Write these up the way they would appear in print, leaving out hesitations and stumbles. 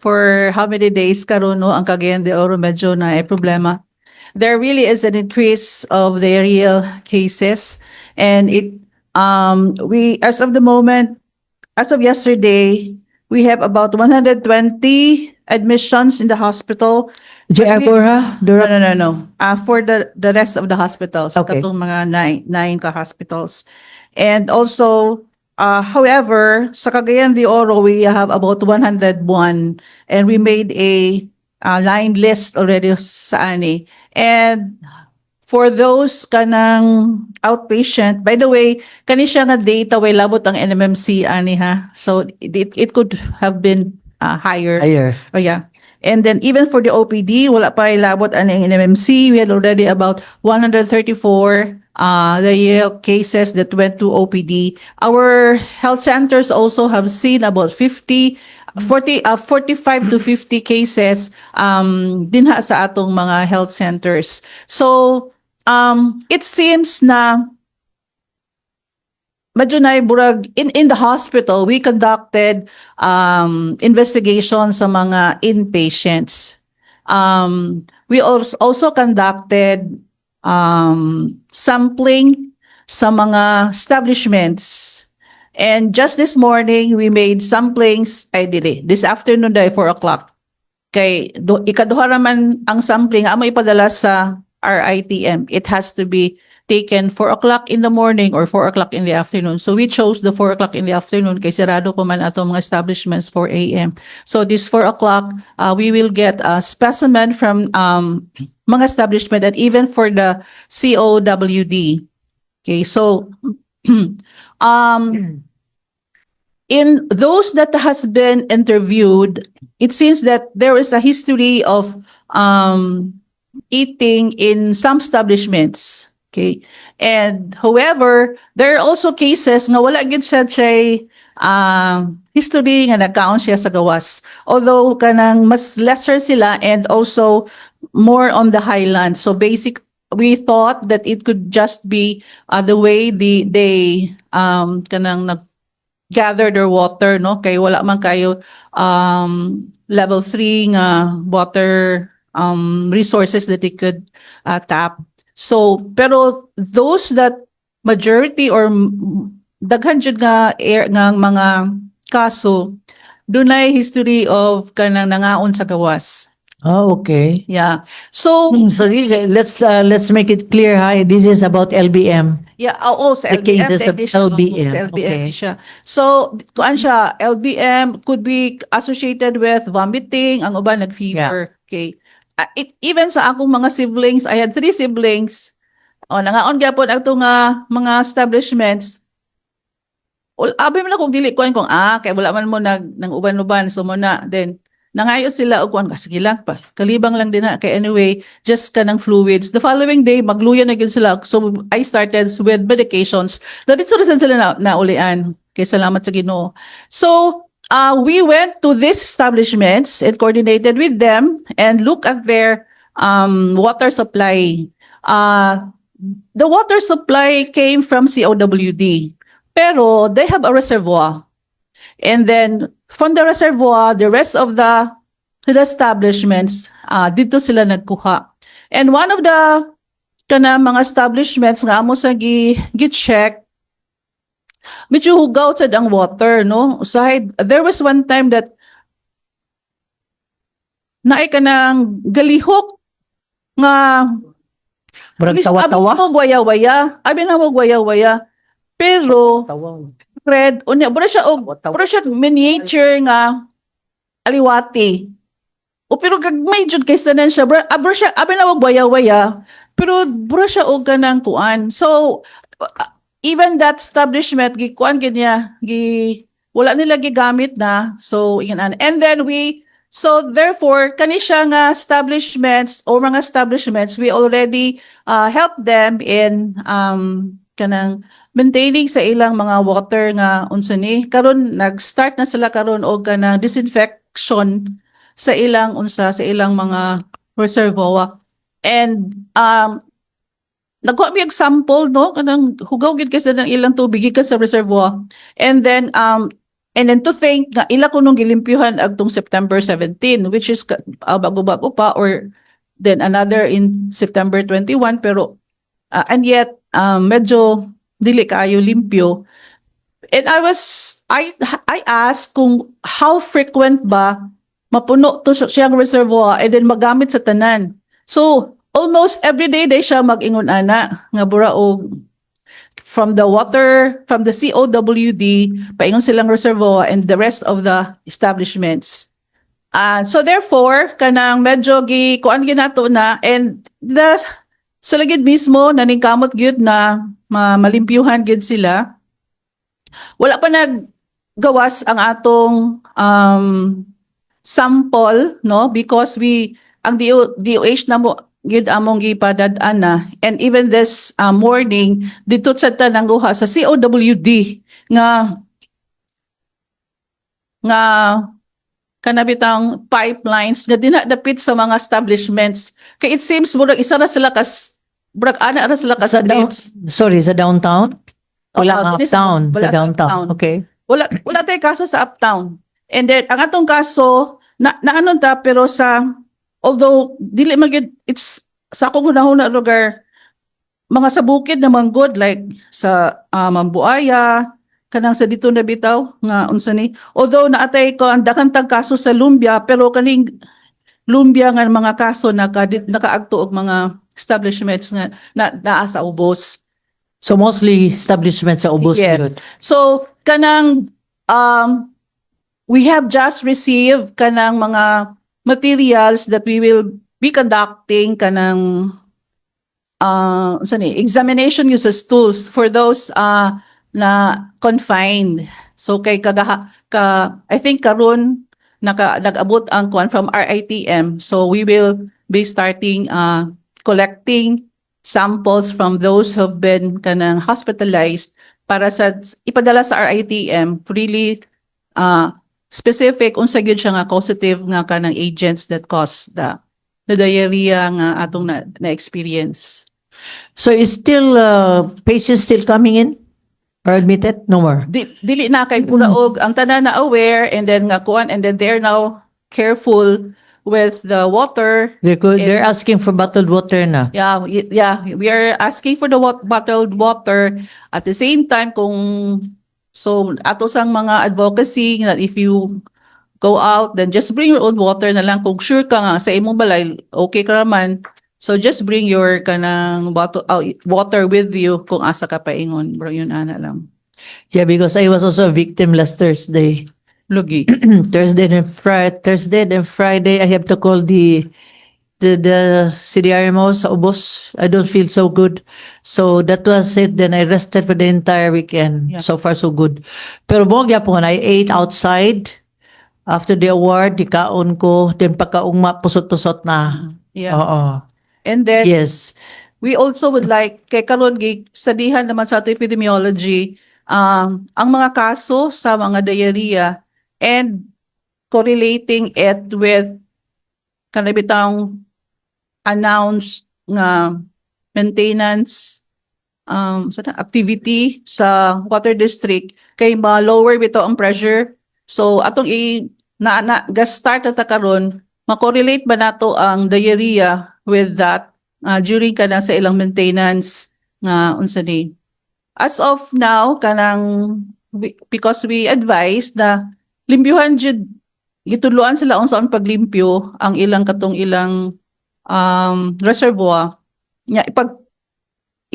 for how many days karon no ang Cagayan de Oro medyo na problema. There really is an increase of the real cases, and we as of the moment, as of yesterday, we have about 120 admissions in the hospital. Dora? No. For the rest of the hospitals, Okay. katong mga nine ka hospitals. And also, however, sa Cagayan de Oro, we have about 101, and we made a line list already sa ani. And for those kanang outpatient, by the way, kani siya nga data way labot ang NMMC ani ha. So it could have been higher. Higher. Oh yeah. And then even for the OPD, wala pa ilabot ang NMMC. We had already about 134 the real cases that went to OPD. Our health centers also have seen about 45 to 50 cases dinha sa atong mga health centers. So it seems na medyo na burag in the hospital we conducted investigations sa mga inpatients. We also conducted sampling sa mga establishments. And just this morning, we made samplings, this afternoon day, 4 o'clock. Kay, ikaduha naman ang sampling, amo ipadala sa RITM. It has to be taken 4 o'clock in the morning or 4 o'clock in the afternoon. So we chose the 4 o'clock in the afternoon kay sirado ko man ato mga establishments 4 a.m. So this 4 o'clock, we will get a specimen from mga establishment and even for the COWD. Okay, so in those that has been interviewed, it seems that there is a history of eating in some establishments. Okay. And however, there are also cases nga wala gid siya history nga nagkaon siya sa gawas. Although kanang mas lesser sila and also more on the highlands. So we thought that it could just be the way they kanang gather their water, no? Kay wala man kayo level 3 nga water resources that they could tap. So, pero those that majority or daghan jud nga mga kaso dunay history of kanang nangaon sa gawas. Oh, okay. Yeah. So So let's make it clear, hi. This is about LBM. yeah, sa The LBM, cases of additional LBM, sa LBM okay. siya. So kuan siya, LBM could be associated with vomiting, ang uban nag-fever. Okay. Even sa akong mga siblings, I had 3 siblings. Nangaon gyapon ato nga mga establishments. Abi man akong dili kuan kung kay wala man mo nang uban-uban so mo na then nangayo sila og kuan sige lang pa. Kalibang lang din na kay anyway just kanang fluids. The following day magluya na gyud sila. So I started with medications. Dito rin sila na ulian. Kay salamat sa Ginoo. So we went to these establishments and coordinated with them and look at their water supply. The water supply came from COWD, pero they have a reservoir. And then from the reservoir, the rest of the establishments, dito sila nagkuha. And one of the mga establishments nga amo sa gi-check, medyo hugaw sad ang water, no? There was one time that naay ka ng galihok nga Murag tawa-tawa. Abi mo waya-waya. Pero red, bura siya miniature nga aliwati. Pero kagmay jud kay tanan siya. Bura siya abi na waya-waya. Pero bura siya og kanang kuan. So even that establishment gikuan ganya wala nila gigamit na so and then so therefore kani siya nga establishments o mga establishments we already help them in kanang maintaining sa ilang mga water nga unsa ni karon nag-start na sila karon og kanang disinfection sa ilang mga reservoir and nagkuha mi example no kanang hugaw gid kasi ng ilang tubig gikan sa reservoir and then And then to think nga ila ko nung gilimpyuhan agtong September 17, which is bago-bago pa, or then another in September 21, pero and yet medyo dili kaayo limpyo. And I asked kung how frequent ba mapuno to siyang reservoir and then magamit sa tanan. So almost every day siya mag-ingon ana nga bura og from the water, from the COWD, paingon silang reservoir and the rest of the establishments. So therefore, kanang medyo kuan ginato na, and the sa lagid mismo naningkamot gyud na malimpyuhan gyud sila. Wala pa naggawas ang atong sample, no, because ang DOH na mo gid among gipadad-an na, and even this morning dito sa tanangguha sa COWD nga kanabitang pipelines na dinadapit sa mga establishments, kay it seems murag isa ra sila ana ra sila Sa sorry, sa downtown? Wala dili uptown, wala sa downtown. Okay. wala tay kaso sa uptown. And then ang atong kaso na anon ta, pero although dili magid, it's sa akong hunahuna lugar, mga sa bukid naman good, like sa Mambuaya, kanang sa dito na bitaw nga unsa ni, although naatay ko ang dakang tag kaso sa Lumbia, pero kaning Lumbia nga mga kaso nakaagto og mga establishments nga naa sa ubos. So mostly establishments sa ubos. Yes. yun. So kanang we have just received kanang mga materials that we will be conducting kanang examination uses tools for those na confined. So kay I think karon nag-abot ang kuan from RITM. So we will be starting collecting samples from those who have been kanang hospitalized para sa ipadala sa RITM, really specific unsa gyud siya nga causative nga kanang agents that cause the diarrhea nga atong na-experience. So is still patients still coming in or admitted? No more. Dili na kay og ang tanan na aware, and then nga kuan, and then they're now careful with the water. They're asking for bottled water na. Yeah, we are asking for the bottled water. At the same time, so ato sang mga advocacy that if you go out, then just bring your own water na lang. Kung sure ka nga sa imong balay, okay ka naman, so just bring your kanang water with you kung asa ka paingon, bro, yun ana lang. Yeah, because I was also a victim last Thursday. Lugi. Thursday and Friday, I have to call the CDRMO sa ubos. I don't feel so good. So that was it. Then I rested for the entire weekend. Yeah. So far, so good. Pero mo gyapon, I ate outside. After the award, di kaon ko. Then pagkaugma, pusot-pusot na. Yeah. Oo. And then Yes. we also would like, kay karon sadihan naman sa ato epidemiology, ang mga kaso sa mga diarrhea and correlating it with kanabitang announced nga maintenance activity sa water district kay ma-lower bitaw ang pressure. So atong start at karon, ma-correlate ba nato ang diarrhea with that during kana sa ilang maintenance nga unsa ni. As of now, because we advise na limpyuhan jud, gitudloan sila unsaon paglimpyo ang ilang reservoir nya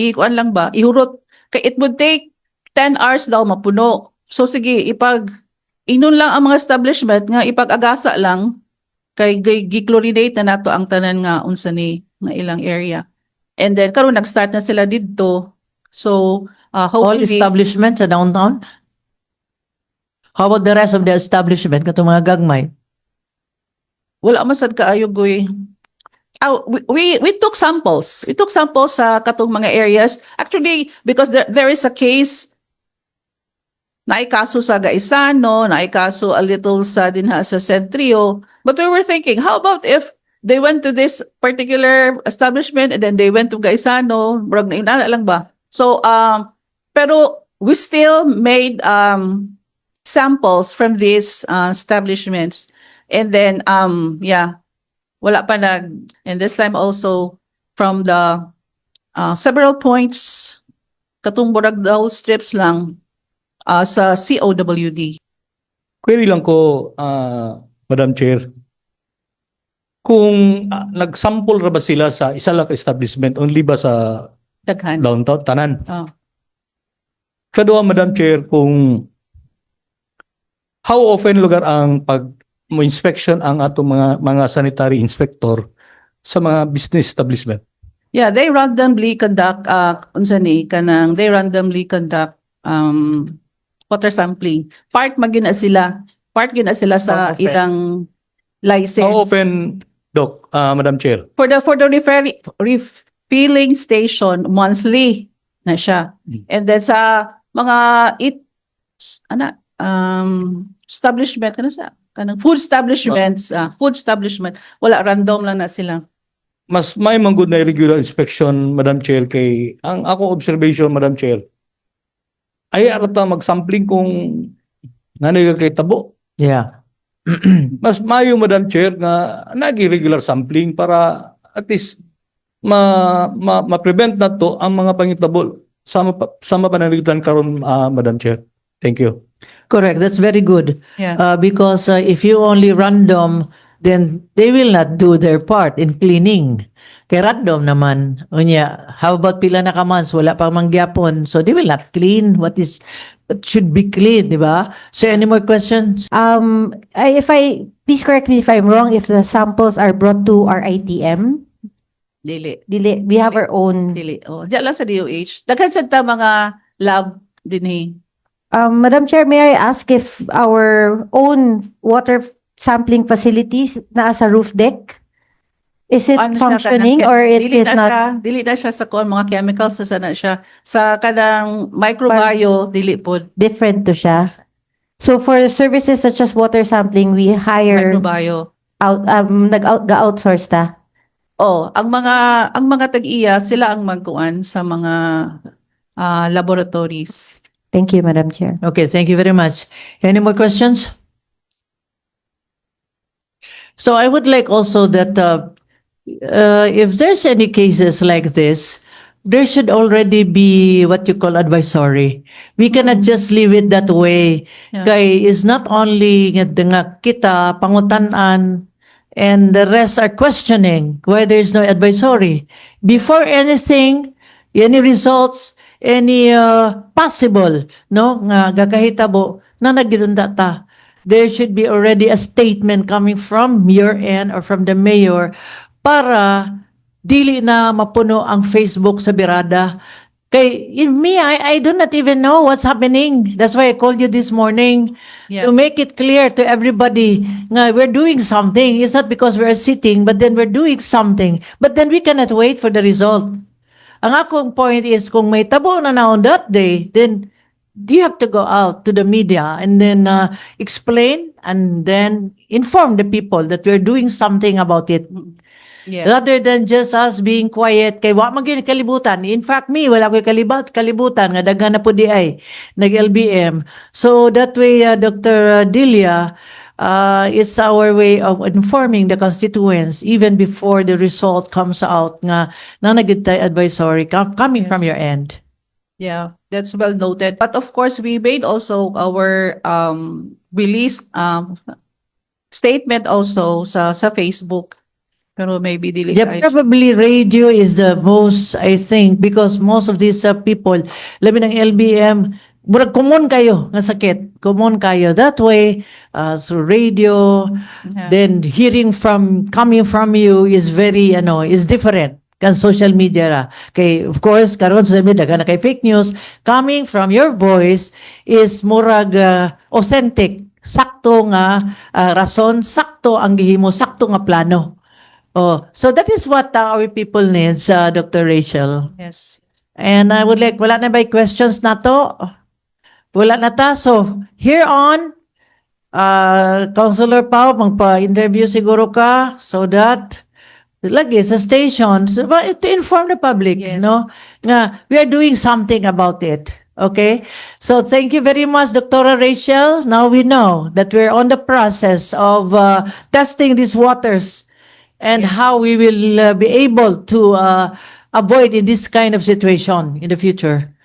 ikuan lang ba ihurot kay it would take 10 hours daw mapuno. So sige, inon lang ang mga establishment nga ipag-agasa lang kay gi-chlorinate na nato ang tanan nga unsa ni nga ilang area. And then karon nag-start na sila didto. So All hopefully establishments sa downtown? How about the rest of the establishment? Katong mga gagmay? wala masad kaayo goy. We took samples. We took samples sa katong mga areas. Actually, because there is a case naikaso sa Gaisano, naikaso a little sa dinha sa Centrio. But we were thinking, how about if they went to this particular establishment and then they went to Gaisano, brag na inana lang ba? So pero we still made samples from these establishments. And then, wala pa and this time also from the several points, katumburag daw strips lang sa COWD. Query lang ko, Madam Chair. Kung nag-sample ra ba sila sa isa lang establishment, only ba sa Daghan. downtown, tanan? Oh. Kadua, Madam Chair, kung how often lugar ang pag-inspection ang atong mga sanitary inspector sa mga business establishment? Yeah, they randomly conduct they randomly conduct water sampling. Part gina sila sa How often? ilang license. How often, Doc, Madam Chair? For the refilling station, monthly na siya. And then sa mga establishment kanang food establishment, wala, random lang na sila. Mas may manggod na regular inspection, Madam Chair, kay ang ako observation, Madam Chair, ay arata mag-sampling kung nanay kay tabo. Yeah. Mas mayo, Madam Chair, nga nagi-regular sampling para at least ma-prevent na to ang mga pangitabo sama panalitan karon, Madam Chair. Thank you. Correct. That's very good. Yeah. Because if you only random, then they will not do their part in cleaning. Kay random naman. Unya, how about pila na kamans? Wala pang mangyapon. So they will not clean what should be clean, di ba? So any more questions? Please correct me if I'm wrong, if the samples are brought to our ITM, Dili. we have our own. Dili. Oh, diyan lang sa DOH. Daghan sa ta mga lab dinhi. Madam Chair, may I ask if our own water sampling facilities na sa roof deck, is it Ano siya, functioning kanang- or it dili is na not? siya, dili na siya sa mga chemicals sa sana siya sa kanang microbio dili pod Different to siya? So for services such as water sampling, we hire microbio. nag-outsource ta? Oh, ang mga tag-iya sila ang magkuan sa mga laboratories. Thank you, Madam Chair. Okay, thank you very much. Any more questions? So I would like also that if there's any cases like this, there should already be what you call advisory. We cannot just leave it that way. Yeah. Kay is not only nga kita pangutanan and the rest are questioning why there is no advisory. Before anything, any results, any possible no nga gakahitabo na nagidunda ta, there should be already a statement coming from your end or from the mayor para dili na mapuno ang Facebook sa birada. Kay in me, I do not even know what's happening. That's why I called you this morning Yeah. to make it clear to everybody nga we're doing something. It's not because we're sitting, but then we're doing something. But then we cannot wait for the result. Ang akong point is, kung may tabo na on that day, then you have to go out to the media and then explain and then inform the people that we're doing something about it. Yeah. Rather than just us being quiet, kay wa man gyud kalibutan. In fact, me, wala ko'y kalibutan, nga daghan na po di ay, nag-LBM. So that way, Dr. Delia, it's our way of informing the constituents even before the result comes out nga nanagid tay advisory coming Yes. from your end. Yeah, that's well noted. But of course, we made also our release statement also sa Facebook. Pero maybe dili Yeah, kayo. probably radio is the most, I think, because most of these people, labi ng LBM, murag common kayo nga sakit. Common kayo. That way, so radio, Yeah. then coming from you is very, is different kan social media ra. Kay, of course, karon social media, na kay fake news, coming from your voice is murag authentic. Sakto nga rason, sakto ang gihimo, sakto nga plano. Oh, so that is what our people needs, Dr. Rachel. Yes. And I would like, wala na ba questions na to? Wala na ta. So, here on, Councilor Pao, magpa-interview siguro ka so that lagi sa station, so, to inform the public, Yes. no? Nga, we are doing something about it. Okay, so thank you very much, Dr. Rachel. Now we know that we're on the process of testing these waters and how we will be able to avoid in this kind of situation in the future.